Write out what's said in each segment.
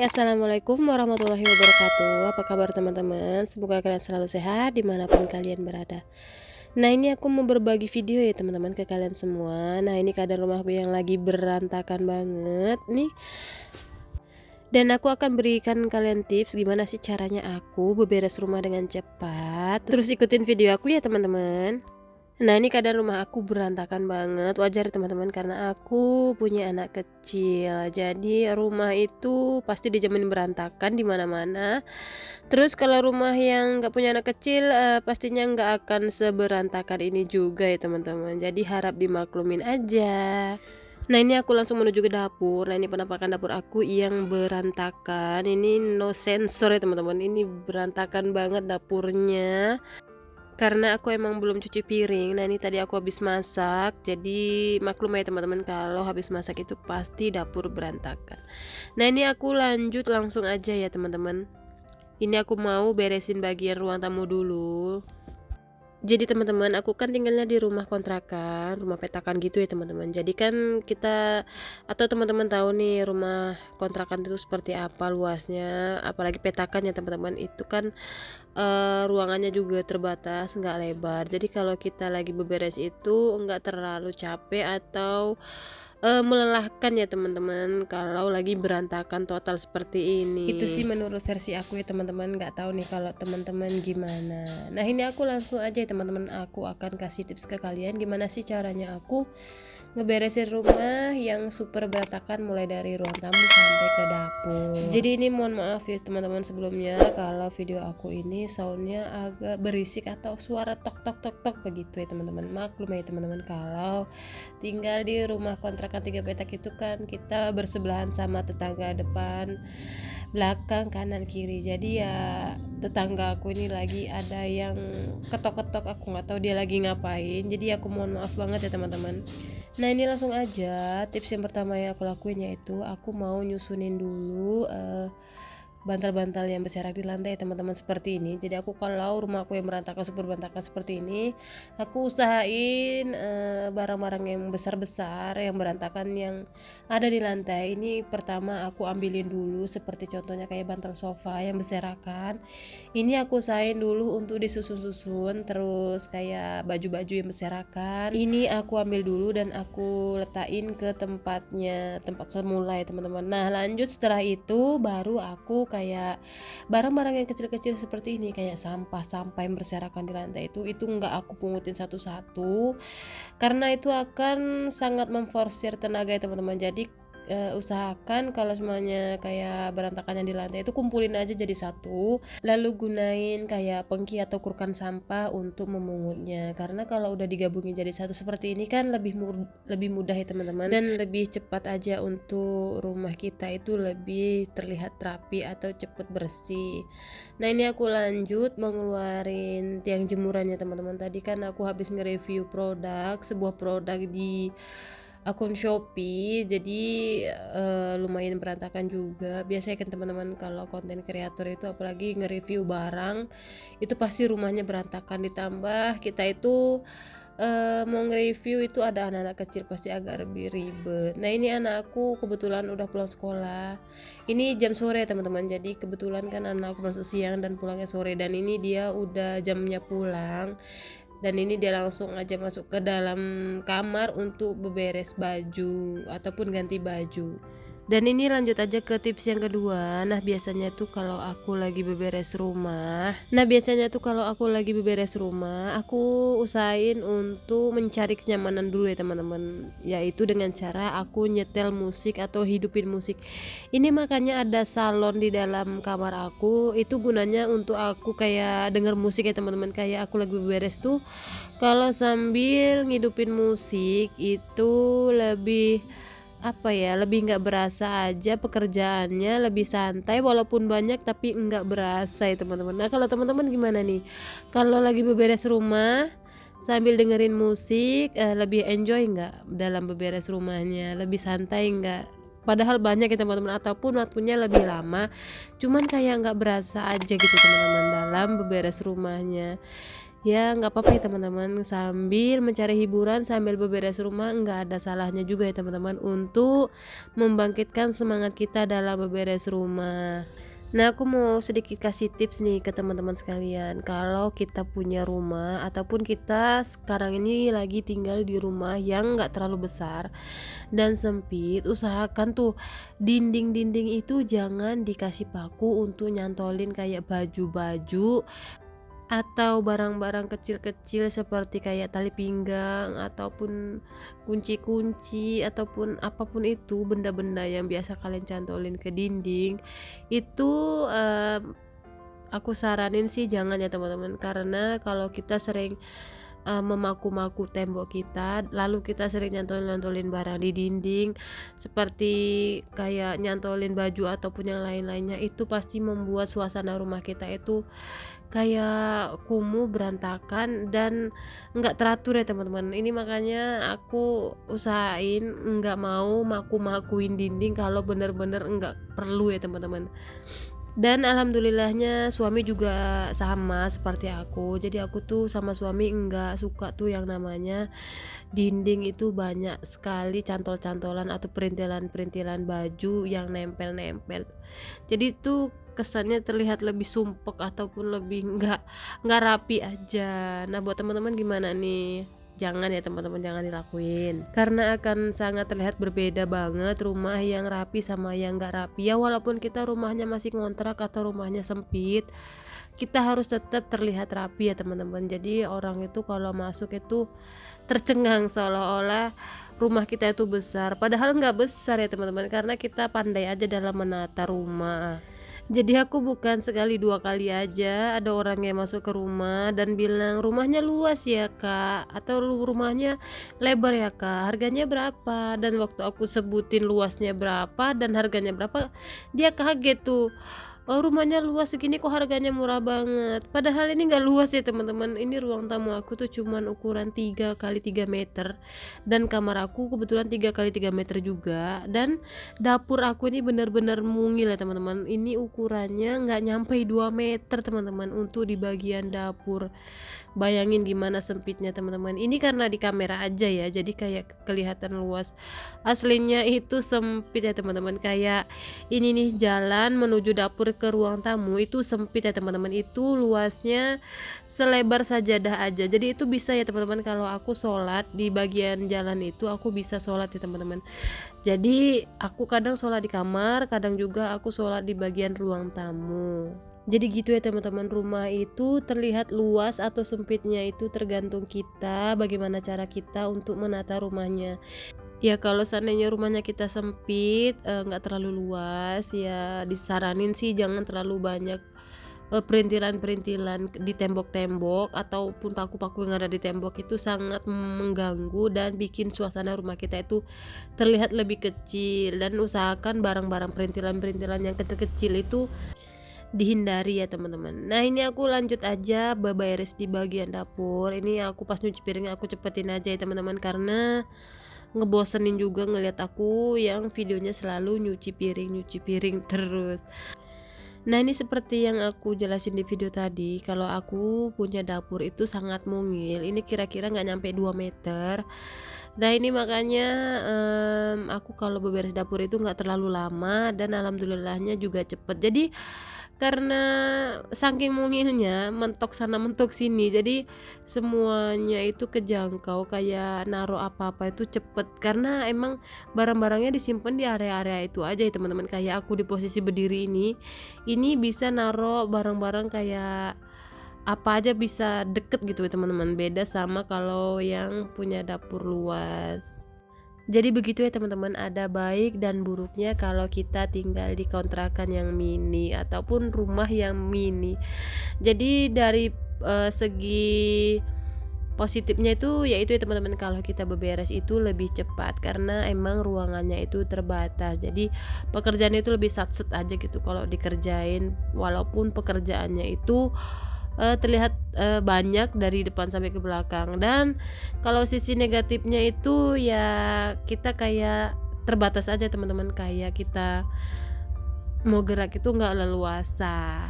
Hai, assalamualaikum warahmatullahi wabarakatuh. Apa kabar teman-teman? Semoga kalian selalu sehat dimanapun kalian berada. Nah, ini aku mau berbagi video ya teman-teman ke kalian semua. Nah, ini keadaan rumahku yang lagi berantakan banget nih. Dan aku akan berikan kalian tips gimana sih caranya aku beberes rumah dengan cepat. Terus ikutin video aku ya teman-teman. Nah, ini keadaan rumah aku berantakan banget. Wajar teman-teman karena aku punya anak kecil. Jadi rumah itu pasti dijamin berantakan di mana-mana. Terus kalau rumah yang nggak punya anak kecil pastinya nggak akan seberantakan ini juga ya teman-teman. Jadi harap dimaklumin aja. Nah, ini aku langsung menuju ke dapur. Nah, ini penampakan dapur aku yang berantakan. Ini no sensor ya teman-teman. Ini berantakan banget dapurnya. Karena aku emang belum cuci piring. Nah, ini tadi aku habis masak. Jadi maklum ya teman-teman, kalau habis masak itu pasti dapur berantakan. Nah, ini aku lanjut langsung aja ya teman-teman. Ini aku mau beresin bagian ruang tamu dulu. Jadi teman-teman, aku kan tinggalnya di rumah kontrakan, rumah petakan gitu ya teman-teman. Jadi kan kita atau teman-teman tahu nih rumah kontrakan itu seperti apa luasnya, apalagi petakan ya teman-teman. Itu kan ruangannya juga terbatas, nggak lebar. Jadi kalau kita lagi beberes itu nggak terlalu capek atau melelahkan ya teman-teman kalau lagi berantakan total seperti ini. Itu sih menurut versi aku ya teman-teman, nggak tahu nih kalau teman-teman gimana. Nah, ini aku langsung aja ya teman-teman, aku akan kasih tips ke kalian gimana sih caranya aku ngeberesin rumah yang super berantakan mulai dari ruang tamu sampai ke dapur. Jadi ini mohon maaf ya teman-teman sebelumnya kalau video aku ini soundnya agak berisik atau suara tok tok tok tok begitu ya teman-teman. Maklum ya teman-teman, kalau tinggal di rumah kontrakan 3 petak itu kan kita bersebelahan sama tetangga depan, belakang, kanan, kiri. Jadi ya tetangga aku ini lagi ada yang ketok-ketok, aku nggak tahu dia lagi ngapain. Jadi aku mohon maaf banget ya teman-teman. Nah, ini langsung aja tips yang pertama yang aku lakuin, yaitu aku mau nyusunin dulu bantal-bantal yang berserak di lantai teman-teman seperti ini. Jadi aku kalau rumahku yang berantakan super berantakan seperti ini, aku usahain barang-barang yang besar-besar yang berantakan yang ada di lantai ini pertama aku ambilin dulu, seperti contohnya kayak bantal sofa yang berserakan. Ini aku usahain dulu untuk disusun-susun. Terus kayak baju-baju yang berserakan ini aku ambil dulu dan aku letain ke tempatnya, tempat semula ya teman-teman. Nah, lanjut setelah itu baru aku kayak barang-barang yang kecil-kecil seperti ini, kayak sampah-sampah yang berserakan di lantai itu nggak aku pungutin satu-satu karena itu akan sangat memforsir tenaga ya teman-teman. Jadi usahakan kalau semuanya kayak berantakannya di lantai itu kumpulin aja jadi satu, lalu gunain kayak pengki atau kurkan sampah untuk memungutnya. Karena kalau udah digabungin jadi satu seperti ini kan lebih mudah ya teman-teman, dan lebih cepat aja untuk rumah kita itu lebih terlihat rapi atau cepet bersih. Nah, ini aku lanjut mengeluarin tiang jemurannya teman-teman. Tadi kan aku habis nge-review sebuah produk di akun Shopee. Jadi lumayan berantakan juga. Biasanya kan teman-teman kalau konten kreator itu apalagi nge-review barang itu pasti rumahnya berantakan, ditambah kita itu mau nge-review itu ada anak-anak kecil, pasti agak lebih ribet. Nah, ini anakku kebetulan udah pulang sekolah. Ini jam sore teman-teman, jadi kebetulan kan anakku masuk siang dan pulangnya sore, dan ini dia udah jamnya pulang. Dan ini dia langsung aja masuk ke dalam kamar untuk beberes baju ataupun ganti baju. Dan ini lanjut aja ke tips yang kedua. Nah, biasanya tuh kalau aku lagi beberes rumah, aku usahain untuk mencari kenyamanan dulu ya teman-teman, yaitu dengan cara aku nyetel musik atau hidupin musik. Ini makanya ada salon di dalam kamar aku, itu gunanya untuk aku kayak denger musik ya teman-teman. Kayak aku lagi beberes tuh kalau sambil ngidupin musik itu lebih lebih nggak berasa aja pekerjaannya, lebih santai, walaupun banyak tapi nggak berasa ya teman-teman. Nah, kalau teman-teman gimana nih kalau lagi beberes rumah sambil dengerin musik, lebih enjoy nggak dalam beberes rumahnya, lebih santai nggak? Padahal banyak ya teman-teman, ataupun waktunya lebih lama cuman kayak nggak berasa aja gitu teman-teman dalam beberes rumahnya. Ya nggak apa-apa ya teman-teman, sambil mencari hiburan, sambil beberes rumah, nggak ada salahnya juga ya teman-teman untuk membangkitkan semangat kita dalam beberes rumah. Nah, aku mau sedikit kasih tips nih ke teman-teman sekalian. Kalau kita punya rumah ataupun kita sekarang ini lagi tinggal di rumah yang nggak terlalu besar dan sempit, usahakan tuh dinding-dinding itu jangan dikasih paku untuk nyantolin kayak baju-baju atau barang-barang kecil-kecil seperti kayak tali pinggang ataupun kunci-kunci ataupun apapun itu, benda-benda yang biasa kalian cantolin ke dinding itu, aku saranin sih jangan ya teman-teman, karena kalau kita sering memaku-maku tembok kita, lalu kita sering nyantolin-nyantolin barang di dinding seperti kayak nyantolin baju ataupun yang lain-lainnya, itu pasti membuat suasana rumah kita itu kayak kumuh, berantakan, dan nggak teratur ya teman-teman. Ini makanya aku usahain nggak mau maku-makuin dinding kalau bener-bener nggak perlu ya teman-teman. Dan alhamdulillahnya suami juga sama seperti aku, jadi aku tuh sama suami nggak suka tuh yang namanya dinding itu banyak sekali cantol-cantolan atau perintilan-perintilan baju yang nempel-nempel. Jadi itu kesannya terlihat lebih sumpek ataupun lebih nggak rapi aja. Nah, buat teman-teman gimana nih? Jangan ya teman-teman, jangan dilakuin, karena akan sangat terlihat berbeda banget rumah yang rapi sama yang nggak rapi. Ya walaupun kita rumahnya masih ngontrak atau rumahnya sempit, kita harus tetap terlihat rapi ya teman-teman. Jadi orang itu kalau masuk itu tercengang seolah-olah rumah kita itu besar, padahal nggak besar ya teman-teman, karena kita pandai aja dalam menata rumah. Jadi aku bukan sekali dua kali aja ada orang yang masuk ke rumah dan bilang, rumahnya luas ya kak, atau rumahnya lebar ya kak, harganya berapa? Dan waktu aku sebutin luasnya berapa dan harganya berapa, dia kaget tuh. Oh, rumahnya luas segini kok harganya murah banget. Padahal ini nggak luas ya teman-teman. Ini ruang tamu aku tuh cuman ukuran 3 kali 3 meter, dan kamar aku kebetulan 3 kali 3 meter juga, dan dapur aku ini benar-benar mungil ya teman-teman. Ini ukurannya nggak nyampe 2 meter teman-teman untuk di bagian dapur. Bayangin gimana sempitnya teman-teman. Ini karena di kamera aja ya, jadi kayak kelihatan luas. Aslinya itu sempit ya teman-teman. Kayak ini nih, jalan menuju dapur ke ruang tamu itu sempit ya teman-teman. Itu luasnya selebar sajadah aja. Jadi itu bisa ya teman-teman, kalau aku sholat di bagian jalan itu aku bisa sholat ya teman-teman. Jadi aku kadang sholat di kamar, kadang juga aku sholat di bagian ruang tamu. Jadi gitu ya teman-teman, rumah itu terlihat luas atau sempitnya itu tergantung kita, bagaimana cara kita untuk menata rumahnya. Ya kalau seandainya rumahnya kita sempit, nggak terlalu luas, ya disaranin sih jangan terlalu banyak perintilan-perintilan di tembok-tembok ataupun paku-paku yang ada di tembok, itu sangat mengganggu dan bikin suasana rumah kita itu terlihat lebih kecil. Dan usahakan barang-barang perintilan-perintilan yang kecil-kecil itu dihindari ya teman-teman. Nah, ini aku lanjut aja beberes di bagian dapur. Ini aku pas nyuci piring aku cepetin aja ya teman-teman, karena ngebosenin juga ngeliat aku yang videonya selalu nyuci piring terus. Nah, ini seperti yang aku jelasin di video tadi, kalau aku punya dapur itu sangat mungil. Ini kira-kira nggak nyampe 2 meter. Nah, ini makanya aku kalau beberes dapur itu nggak terlalu lama, dan alhamdulillahnya juga cepet. Jadi karena saking mungilnya, mentok sana mentok sini, jadi semuanya itu kejangkau, kayak naruh apa-apa itu cepet, karena emang barang-barangnya disimpan di area-area itu aja ya teman-teman. Kayak aku di posisi berdiri ini bisa naruh barang-barang kayak apa aja bisa deket gitu ya teman-teman, beda sama kalau yang punya dapur luas. Jadi begitu ya teman-teman, ada baik dan buruknya kalau kita tinggal di kontrakan yang mini ataupun rumah yang mini. Jadi dari segi positifnya itu yaitu ya teman-teman, kalau kita beberes itu lebih cepat karena emang ruangannya itu terbatas. Jadi pekerjaan itu lebih satset aja gitu kalau dikerjain, walaupun pekerjaannya itu terlihat banyak dari depan sampai ke belakang. Dan kalau sisi negatifnya itu ya kita kayak terbatas aja teman-teman, kayak kita mau gerak itu nggak leluasa.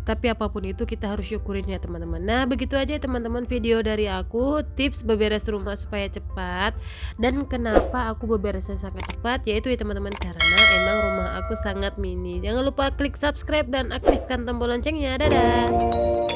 Tapi apapun itu kita harus syukurin ya teman-teman. Nah begitu aja ya teman-teman video dari aku, tips beberes rumah supaya cepat. Dan kenapa aku beberesnya sangat cepat, yaitu ya teman-teman karena emang rumah aku sangat mini. Jangan lupa klik subscribe dan aktifkan tombol loncengnya. Dadah.